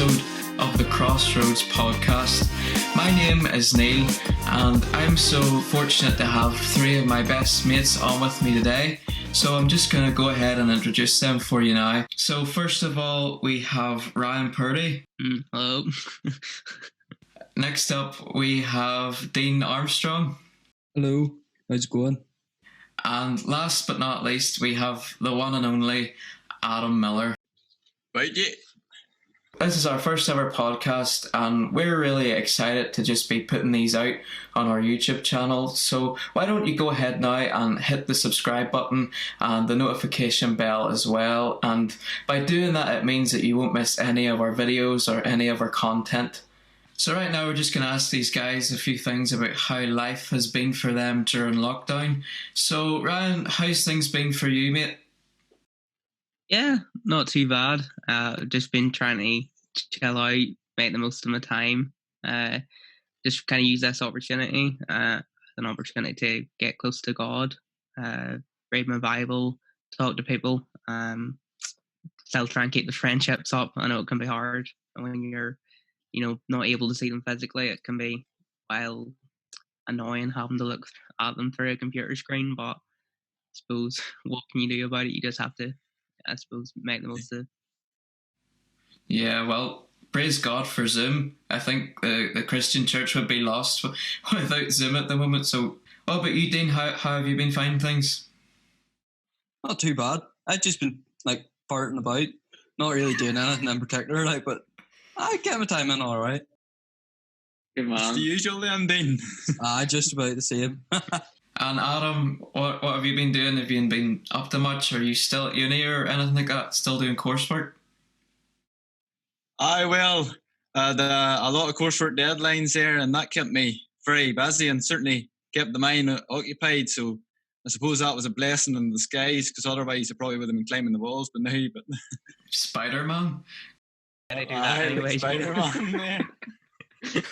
episode of the Crossroads Podcast. My name is Neil, and I'm so fortunate to have three of my best mates on with me today. So I'm just going to go ahead and introduce them for you now. So first of all, we have Ryan Purdy. Hello. Next up, we have Dean Armstrong. Hello, how's it going? And last but not least, we have the one and only Adam Miller. Right, yeah. This is our first ever podcast, and we're really excited to just be putting these out on our YouTube channel. So why don't you go ahead now and hit the subscribe button and the notification bell as well. And by doing that, it means that you won't miss any of our videos or any of our content. So right now we're just going to ask these guys a few things about how life has been for them during lockdown. So Ryan, how's things been for you, mate? Yeah, not too bad. Just been trying to chill out, make the most of my time. Just kind of use this opportunity as an opportunity to get close to God, read my Bible, talk to people. Still try and keep the friendships up. I know it can be hard when you're not able to see them physically. It can be, annoying having to look at them through a computer screen, but I suppose what can you do about it? You just have to, I suppose, make the most of it. Yeah, well, praise God for Zoom. I think the Christian church would be lost without Zoom at the moment. So what about you, Dean? How have you been finding things? Not too bad. I've just been farting about, not really doing anything in particular, but I get my time in all right. Good man. It's the usual then, Dean. Just about the same. And Adam, what have you been doing? Have you been up to much? Are you still at uni or anything like that? Still doing coursework? A lot of coursework deadlines there, and that kept me very busy and certainly kept the mind occupied. So I suppose that was a blessing in disguise, because otherwise I probably would have been climbing the walls. But now, Spider-Man. I do that anyway. Spider-Man there.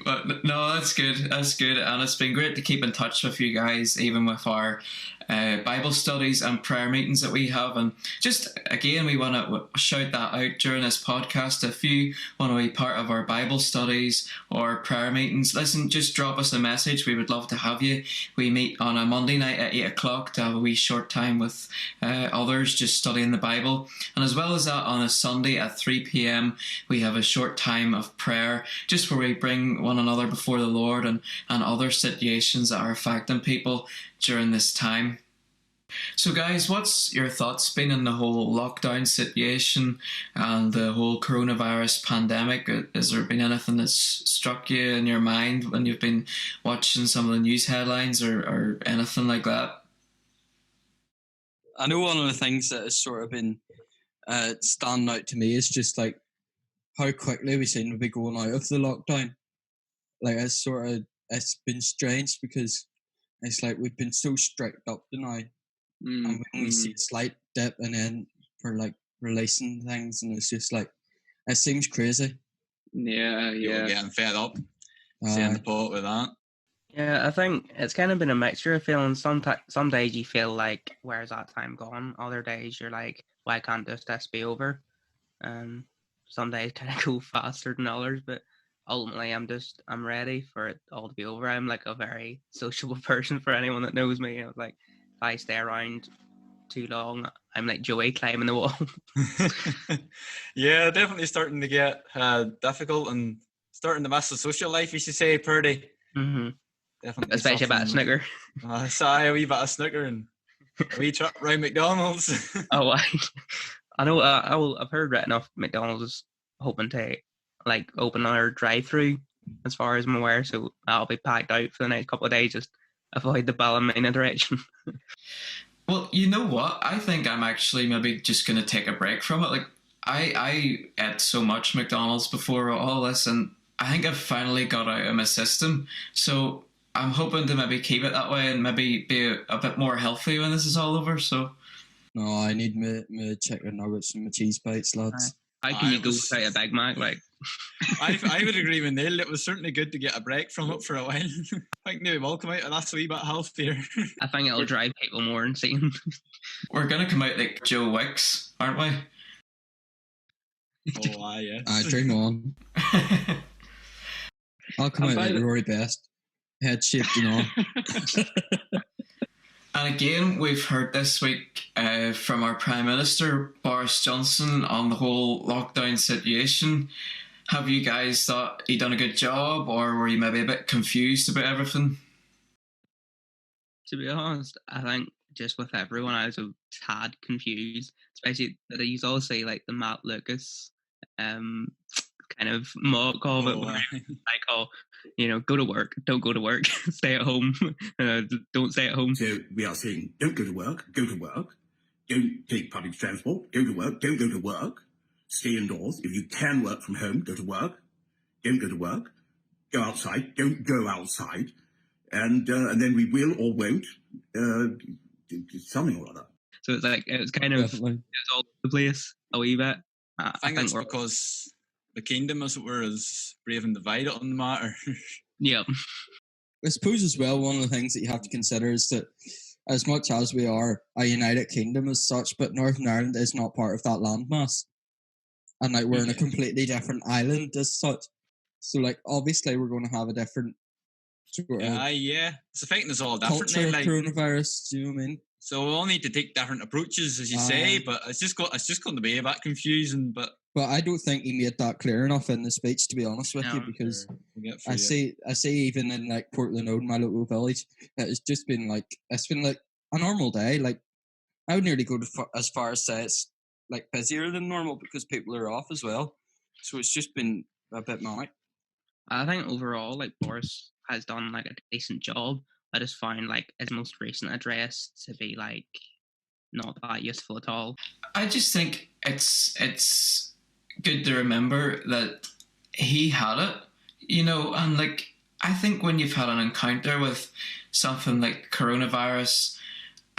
But no, that's good. That's good. And it's been great to keep in touch with you guys, even with our Bible studies and prayer meetings that we have. And just again, we want to shout that out during this podcast. If you want to be part of our Bible studies or prayer meetings, listen, just drop us a message. We would love to have you. We meet on a Monday night at 8 o'clock to have a wee short time with others just studying the Bible. And as well as that, on a Sunday at 3 p.m, we have a short time of prayer, just where we bring one another before the Lord and other situations that are affecting people during this time. So guys, what's your thoughts been on the whole lockdown situation and the whole coronavirus pandemic? Has there been anything that's struck you in your mind when you've been watching some of the news headlines or anything like that? I know one of the things that has sort of been standing out to me is just how quickly we seem to be going out of the lockdown. It's been strange, because it's we've been so strict up to now. And when we see a slight dip, and then we're releasing things, and it's just it seems crazy. Yeah. You're getting fed up. Seeing the pot with that. Yeah, I think it's kind of been a mixture of feelings. Some days you feel like, where's that time gone? Other days you're like, why can't this be over? Some days kind of go faster than others, but ultimately I'm ready for it all to be over. I'm a very sociable person, for anyone that knows me. If I stay around too long, I'm like Joey climbing the wall. Yeah, definitely starting to get difficult and starting to miss the social life, you should say, Purdy. Mm-hmm. Definitely. Especially about a snooker. A wee bit of snooker and a wee trip round McDonald's. Oh, I know. I've heard written off McDonald's is hoping to open another drive-through, as far as I'm aware. So I'll be packed out for the next couple of days. Just avoid the Ballymena direction. Well, you know what? I think I'm actually maybe just going to take a break from it. I ate so much McDonald's before all this, and I think I've finally got out of my system. So I'm hoping to maybe keep it that way and maybe be a bit more healthy when this is all over. So no, I need my chicken nuggets and my cheese bites, lads. How can you go without a Big Mac? I would agree with Neil. It was certainly good to get a break from it for a while. I think maybe we'll come out and that's a wee bit healthier. I think it'll drive people more insane. We're going to come out like Joe Wicks, aren't we? Oh, aye, yeah. Dream on. I'll come out like Rory Best. Head shaped and all. And again, we've heard this week from our Prime Minister, Boris Johnson, on the whole lockdown situation. Have you guys thought he done a good job, or were you maybe a bit confused about everything? To be honest, I think just with everyone, I was a tad confused, especially that he's all say like the Matt Lucas kind of mock of it, where like, oh, go to work, don't go to work, stay at home, don't stay at home. So we are saying, don't go to work, don't take public transport, go to work, don't go to work, stay indoors. If you can work from home, go to work, don't go to work, go outside, don't go outside, and then we will or won't do something or other. So it's like, it was kind of, it was all over the place a wee bit. I think it's because the kingdom, as it were, is brave and divided on the matter. Yeah. I suppose as well, one of the things that you have to consider is that as much as we are a united kingdom as such, but Northern Ireland is not part of that landmass. And like we're in a completely different island as such. So like obviously we're going to have a different sort of it's affecting us all differently. Culture of like, coronavirus, do you know what I mean? So we'll all need to take different approaches, as you say, but it's just going to be a bit confusing. But I don't think he made that clear enough in the speech, to be honest with you, because I see even in like Portland Road, my local village, it's been like a normal day. Like I would nearly go as far as say it's like busier than normal because people are off as well. So it's just been a bit manic. I think overall, like Boris has done like a decent job. I just found like his most recent address to be like not that useful at all. I just think it's good to remember that he had it, and like I think when you've had an encounter with something like coronavirus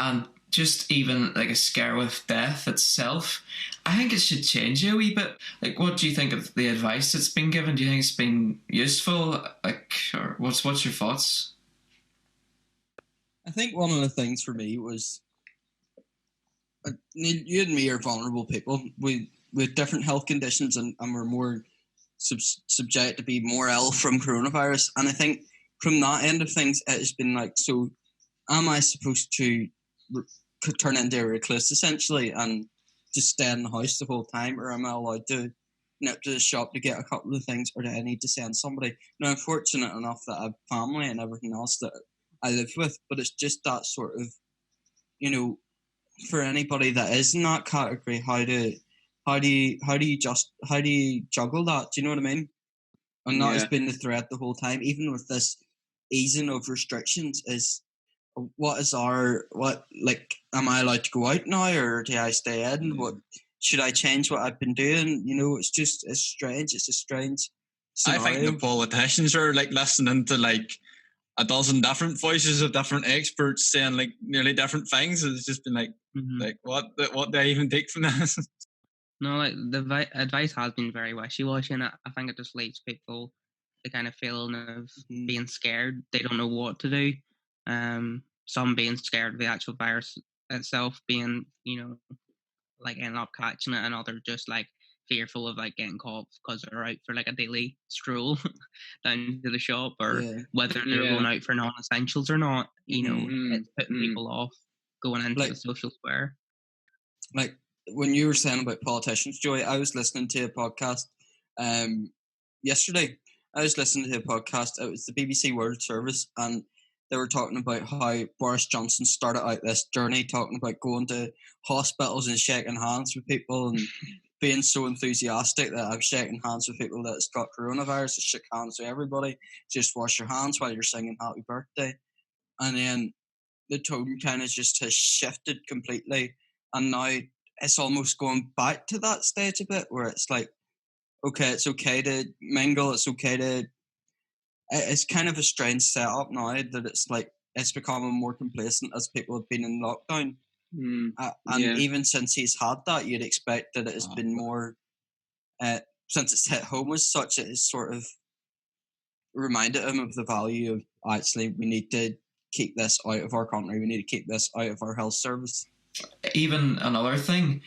and just even like a scare with death itself, I think it should change you a wee bit. Like, what do you think of the advice that's been given? Do you think it's been useful? Like, or what's your thoughts? I think one of the things for me was you and me are vulnerable people. We with different health conditions and we're more subject to be more ill from coronavirus. And I think from that end of things, it has been like, so am I supposed to turn into a recluse essentially and just stay in the house the whole time, or am I allowed to nip to the shop to get a couple of things, or do I need to send somebody? Now, I'm fortunate enough that I have family and everything else that I live with, but it's just that sort of, for anybody that is in that category, how do you juggle that? Do you know what I mean? And that has been the thread the whole time, even with this easing of restrictions, is am I allowed to go out now, or do I stay in? What should I change what I've been doing? It's strange. It's a strange scenario. I think the politicians are like listening to like a dozen different voices of different experts saying like nearly different things. It's just been like, like what do I even take from this? No, like the advice has been very wishy-washy, and I think it just leaves people the kind of feeling of being scared. They don't know what to do. Some being scared of the actual virus itself, being, like ending up catching it, and others just like fearful of like getting caught because they're out for like a daily stroll down to the shop, or whether they're going out for non-essentials or not. It's putting people off going into the social square. Like when you were saying about politicians, Joey, I was listening to a podcast yesterday. I was listening to a podcast. It was the BBC World Service, and they were talking about how Boris Johnson started out this journey, talking about going to hospitals and shaking hands with people and being so enthusiastic that I'm shaking hands with people that's got coronavirus. I shake hands with everybody. Just wash your hands while you're singing happy birthday. And then the tone kind of just has shifted completely. And now it's almost going back to that stage a bit where it's like, okay, it's okay to mingle. It's kind of a strange setup now that it's like it's becoming more complacent as people have been in lockdown. Even since he's had that, you'd expect that it has been more, since it's hit home as such, it has sort of reminded him of the value of actually we need to keep this out of our country, we need to keep this out of our health service. Even another thing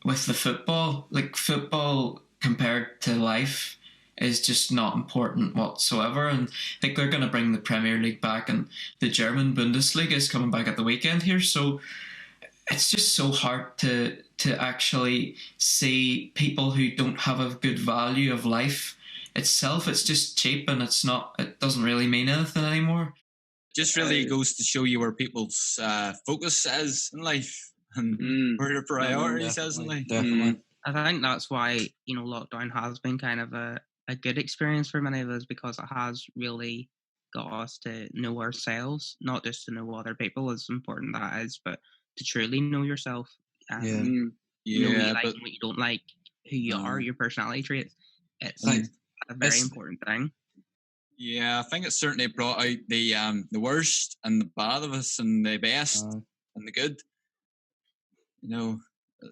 with the football, like football compared to life is just not important whatsoever. And I think they're going to bring the Premier League back, and the German Bundesliga is coming back at the weekend here. So it's just so hard to actually see people who don't have a good value of life itself. It's just cheap, and it doesn't really mean anything anymore. Just really goes to show you where people's focus is in life and where their priorities is in life. Definitely. I think that's why, lockdown has been kind of a good experience for many of us, because it has really got us to know ourselves, not just to know other people, as important that is, but to truly know yourself. Know what you like and what you don't like, who you are, your personality traits. It's a very important thing. Yeah, I think it certainly brought out the worst and the bad of us, and the best and the good. It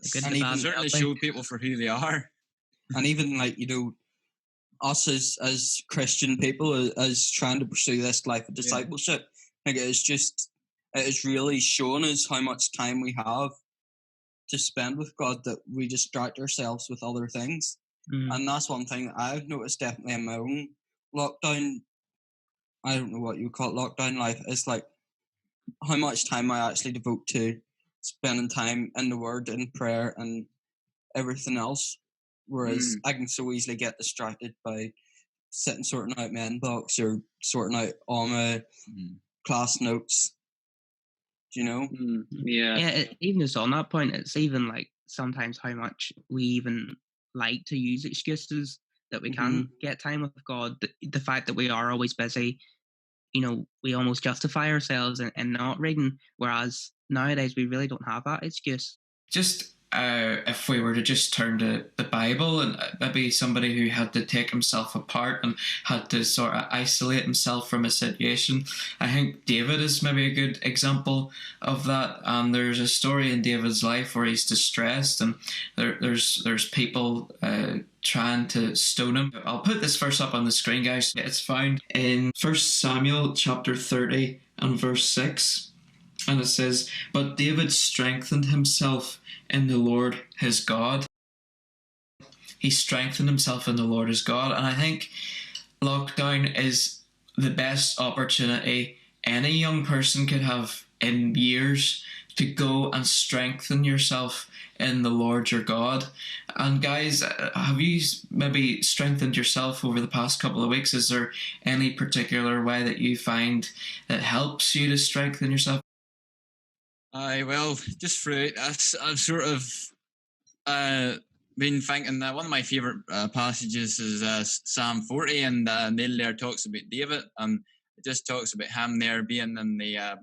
certainly showed people for who they are. And even us as Christian people, as trying to pursue this life of discipleship, it has really shown us how much time we have to spend with God, that we distract ourselves with other things. And that's one thing that I've noticed definitely in my own lockdown. I don't know what you call it, lockdown life. It's like how much time I actually devote to spending time in the Word, in prayer, and everything else. Whereas I can so easily get distracted by sorting out my inbox or sorting out all my class notes. Do you know? Yeah. Even just on that point, it's even like sometimes how much we even like to use excuses that we can get time with God. The fact that we are always busy, we almost justify ourselves in not reading. Whereas nowadays we really don't have that excuse. Just if we were to just turn to the Bible, and maybe somebody who had to take himself apart and had to sort of isolate himself from a situation, I think David is maybe a good example of that. And there's a story in David's life where he's distressed, and there's people trying to stone him. I'll put this verse up on the screen, guys. It's found in 1 Samuel chapter 30 and verse 6. And it says, "But David strengthened himself in the Lord his God." He strengthened himself in the Lord his God. And I think lockdown is the best opportunity any young person could have in years to go and strengthen yourself in the Lord your God. And guys, have you maybe strengthened yourself over the past couple of weeks? Is there any particular way that you find that helps you to strengthen yourself? Well, just throughout, I've sort of been thinking that one of my favourite passages is Psalm 40, and Neil there talks about David, and it just talks about him there being in the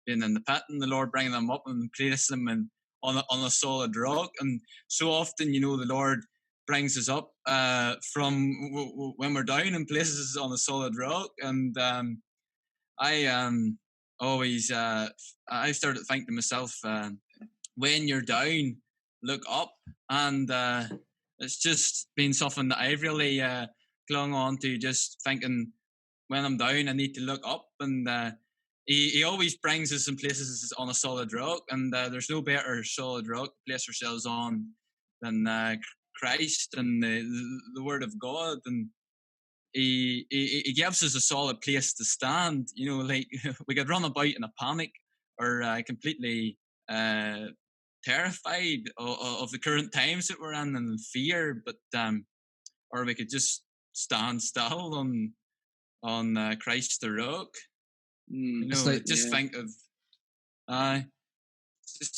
pit, and the Lord bringing them up and placing them on a solid rock. And so often, the Lord brings us up from when we're down and places us on a solid rock. And I started thinking to myself, when you're down, look up. And it's just been something that I've really clung on to, just thinking when I'm down, I need to look up. And he always brings us and places us on a solid rock. And there's no better solid rock to place ourselves on than Christ and the Word of God. And He gives us a solid place to stand. Like we could run about in a panic or completely terrified of the current times that we're in and fear, but or we could just stand still on Christ the rock.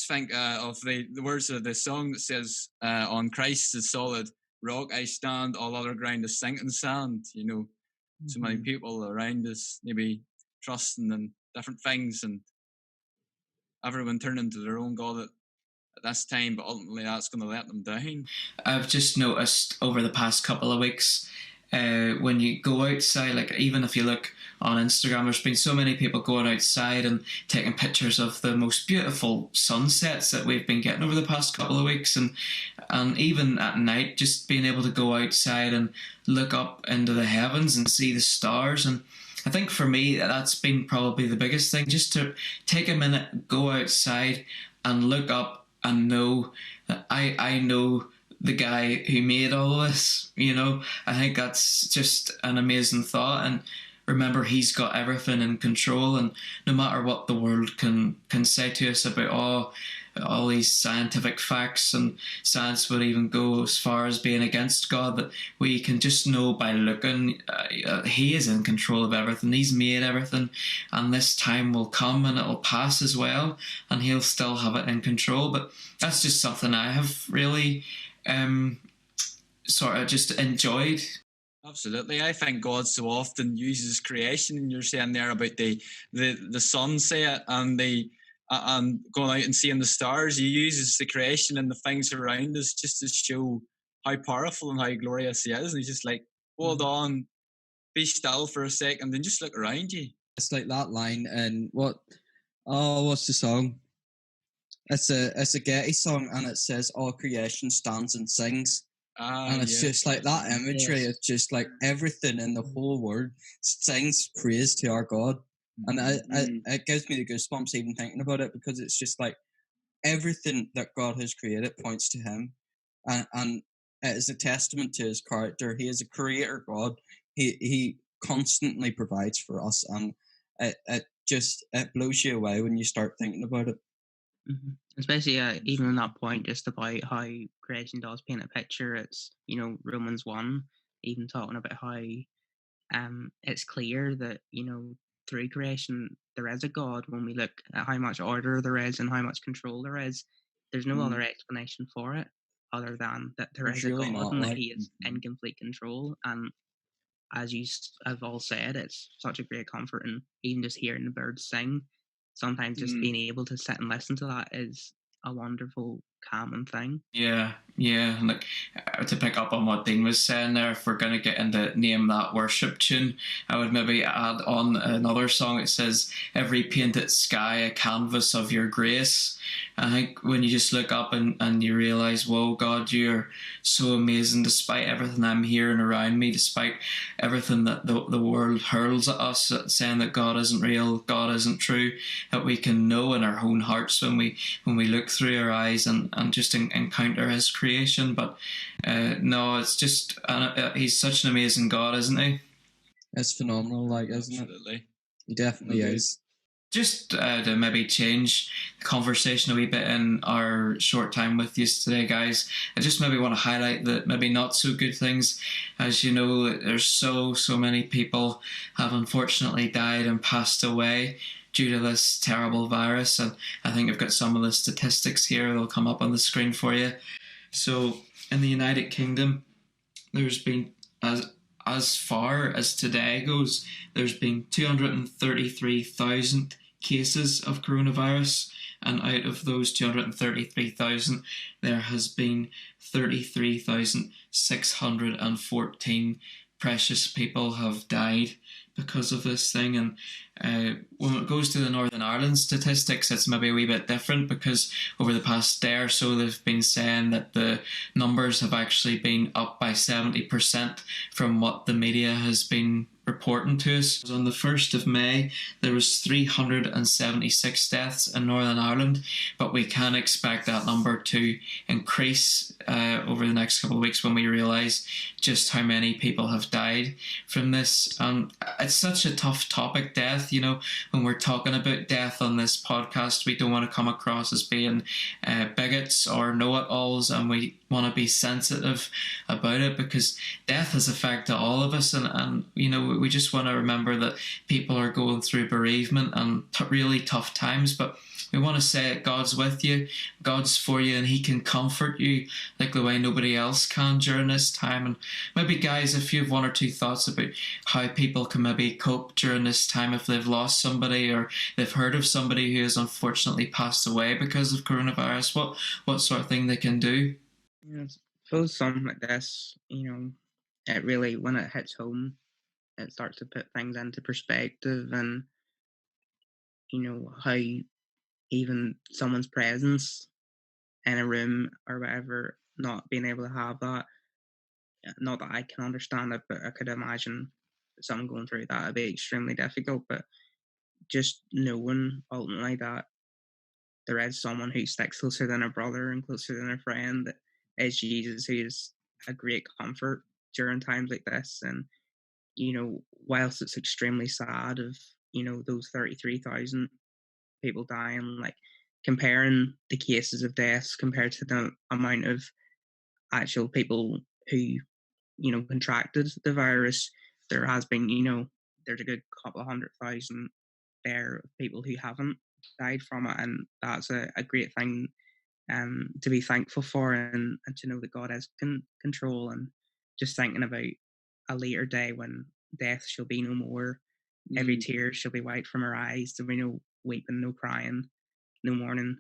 Think of the words of the song that says, "On Christ the solid rock I stand, all other ground is sinking sand." So many people around us maybe trusting in different things, and everyone turning to their own God at this time, but ultimately that's going to let them down. I've just noticed over the past couple of weeks, when you go outside, like even if you look on Instagram, there's been so many people going outside and taking pictures of the most beautiful sunsets that we've been getting over the past couple of weeks, and even at night, just being able to go outside and look up into the heavens and see the stars. And I think for me, that's been probably the biggest thing, just to take a minute, go outside and look up and know that I know the guy who made all of this. I think that's just an amazing thought. And remember, he's got everything in control, and no matter what the world can say to us about all these scientific facts, and science would even go as far as being against God, that we can just know by looking, he is in control of everything. He's made everything, and this time will come and it'll pass as well, and he'll still have it in control. But that's just something I have really sort of just enjoyed. Absolutely. I think God so often uses creation, and you're saying there about the sunset and going out and seeing the stars. He uses the creation and the things around us just to show how powerful and how glorious he is. And he's just like, hold on, be still for a second and just look around you. It's like that line and what's the song? It's a Getty song, and it says all creation stands and sings. And it's just like that imagery. It's just like everything in the whole world sings praise to our God. And it gives me the goosebumps even thinking about it, because it's just like everything that God has created points to him. And it is a testament to his character. He is a creator God. He constantly provides for us. And it blows you away when you start thinking about it. Mm-hmm. Especially even on that point, just about how creation does paint a picture. It's, Romans 1, even talking about how it's clear that, through creation there is a God. When we look at how much order there is and how much control there is, there's no other explanation for it other than that there is really a God and that he is in complete control. And as you have all said, it's such a great comfort, and even just hearing the birds sing, sometimes just being able to sit and listen to that is a wonderful, calming thing. Yeah. And like, to pick up on what Dean was saying there, if we're going to get into name that worship tune, I would maybe add on another song. It says, every painted sky a canvas of your grace. I think when you just look up and you realise, whoa, God, you're so amazing, despite everything I'm hearing around me, despite everything that the world hurls at us, saying that God isn't real, God isn't true, that we can know in our own hearts when we look through our eyes and just encounter his creation. But no, it's just, he's such an amazing God, isn't he? It's phenomenal, isn't Absolutely. it? He definitely is. Just to maybe change the conversation a wee bit in our short time with you today, guys, I just maybe want to highlight the maybe not so good things. As you know, there's so many people have unfortunately died and passed away due to this terrible virus, and I think I've got some of the statistics here. They'll come up on the screen for you. So in the United Kingdom, there's been, as far as today goes, there's been 233,000 cases of coronavirus, and out of those 233,000, there has been 33,614 precious people have died because of this thing. And when it goes to the Northern Ireland statistics, it's maybe a wee bit different, because over the past day or so they've been saying that the numbers have actually been up by 70% from what the media has been reporting to us. On the 1st of May, there was 376 deaths in Northern Ireland, but we can expect that number to increase over the next couple of weeks when we realise just how many people have died from this. It's such a tough topic, death. When we're talking about death on this podcast, we don't want to come across as being bigots or know-it-alls, and we want to be sensitive about it, because death has affected all of us, and we just want to remember that people are going through bereavement and really tough times, but we want to say it, God's with you, God's for you, and he can comfort you like the way nobody else can during this time. And maybe, guys, if you have one or two thoughts about how people can maybe cope during this time if they've lost somebody or they've heard of somebody who has unfortunately passed away because of coronavirus, what sort of thing they can do? I suppose something like this, it really, when it hits home, it starts to put things into perspective, and how even someone's presence in a room or whatever, not being able to have that, not that I can understand it, but I could imagine someone going through that would be extremely difficult. But just knowing ultimately that there is someone who sticks closer than a brother and closer than a friend, that is Jesus, who is a great comfort during times like this. And, whilst it's extremely sad of, those 33,000 people dying, like comparing the cases of deaths compared to the amount of actual people who, contracted the virus, there has been, there's a good couple of 100,000 there of people who haven't died from it. And that's a great thing to be thankful for, and to know that God is in control. And just thinking about a later day when death shall be no more, every tear shall be wiped from our eyes, there'll be no weeping, no crying, no mourning.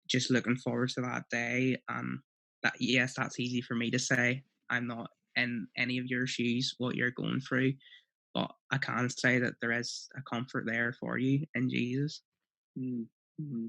Just looking forward to that day. Yes, that's easy for me to say. I'm not in any of your shoes, what you're going through, but I can say that there is a comfort there for you in Jesus. Mm-hmm.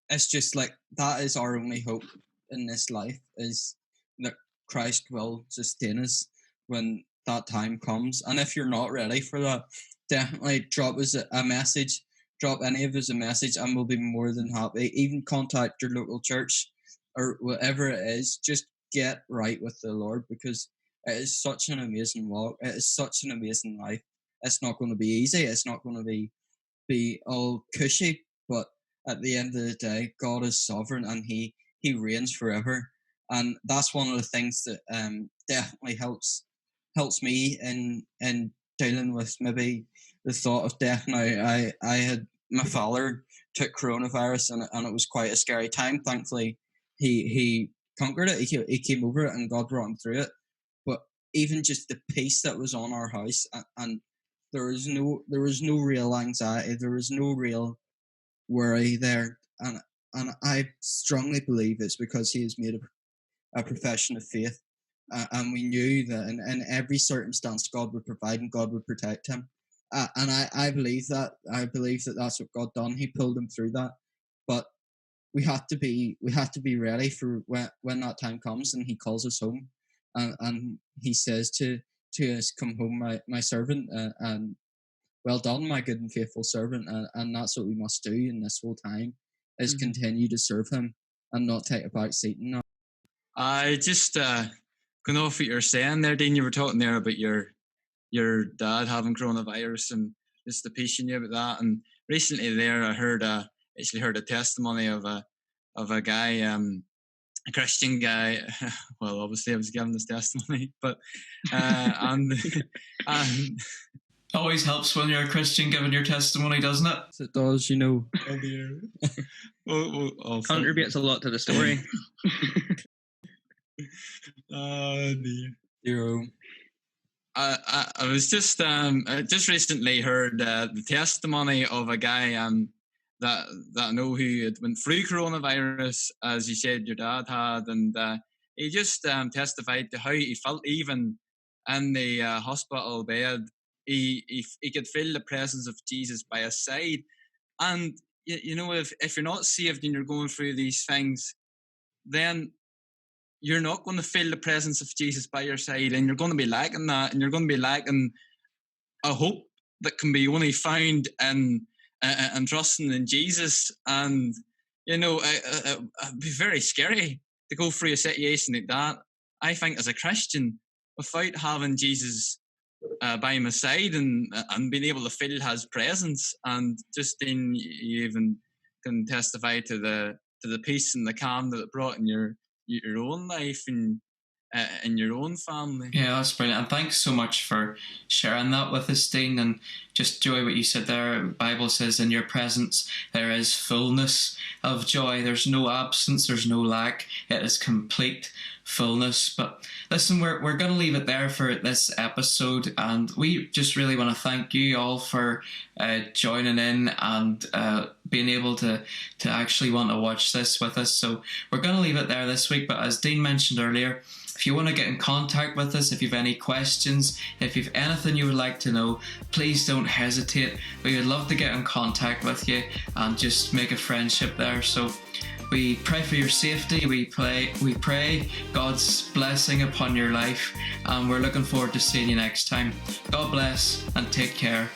It's just like that is our only hope in this life, is that Christ will sustain us when that time comes. And if you're not ready for that, definitely drop us a message, drop any of us a message, and we'll be more than happy. Even contact your local church or whatever it is. Just get right with the Lord, because it is such an amazing walk. It is such an amazing life. It's not going to be easy. It's not going to be all cushy, but at the end of the day, God is sovereign and He reigns forever. And that's one of the things that definitely helps me in dealing with maybe the thought of death. Now, I had my father took coronavirus, and it was quite a scary time. Thankfully, he conquered it. He came over it, and God brought him through it. But even just the peace that was on our house, and there was no real anxiety, there was no real worry there, and I strongly believe it's because he has made a profession of faith, and we knew that in every circumstance God would provide and God would protect him, and I believe that. I believe that that's what God done. He pulled him through that, but we have to be ready for when that time comes and He calls us home, and He says to us, "Come home, my servant," and well done, my good and faithful servant. And that's what we must do in this whole time, is continue to serve Him and not take a back seat. I just going off what you're saying there, Dean. You were talking there about your dad having coronavirus and just the peace you knew about that. And recently there, I heard a testimony of a guy, a Christian guy. Well, obviously I was giving this testimony, but and always helps when you're a Christian giving your testimony, doesn't it? It does, Oh dear. Contributes a lot to the story. Oh dear. I I was just I just recently heard the testimony of a guy that I know who had went through coronavirus, as you said your dad had, and he just testified to how he felt even in the hospital bed. He could feel the presence of Jesus by his side. And if you're not saved and you're going through these things, then you're not going to feel the presence of Jesus by your side, and you're going to be lacking that, and you're going to be lacking a hope that can be only found in trusting in Jesus. And it'd be very scary to go through a situation like that, I think, as a Christian, without having Jesus by my side and being able to feel His presence. And just then you even can testify to the peace and the calm that it brought in your own life and in your own family. Yeah, that's brilliant. And thanks so much for sharing that with us, Dean. And just joy what you said there. The Bible says in your presence there is fullness of joy. There's no absence, there's no lack. It is complete fullness. But listen, we're going to leave it there for this episode, and we just really want to thank you all for joining in and being able to actually want to watch this with us. So we're going to leave it there this week, but as Dean mentioned earlier, if you want to get in contact with us, if you've any questions, if you've anything you would like to know, please don't hesitate. We would love to get in contact with you and just make a friendship there. So we pray for your safety. We pray God's blessing upon your life, and we're looking forward to seeing you next time. God bless and take care.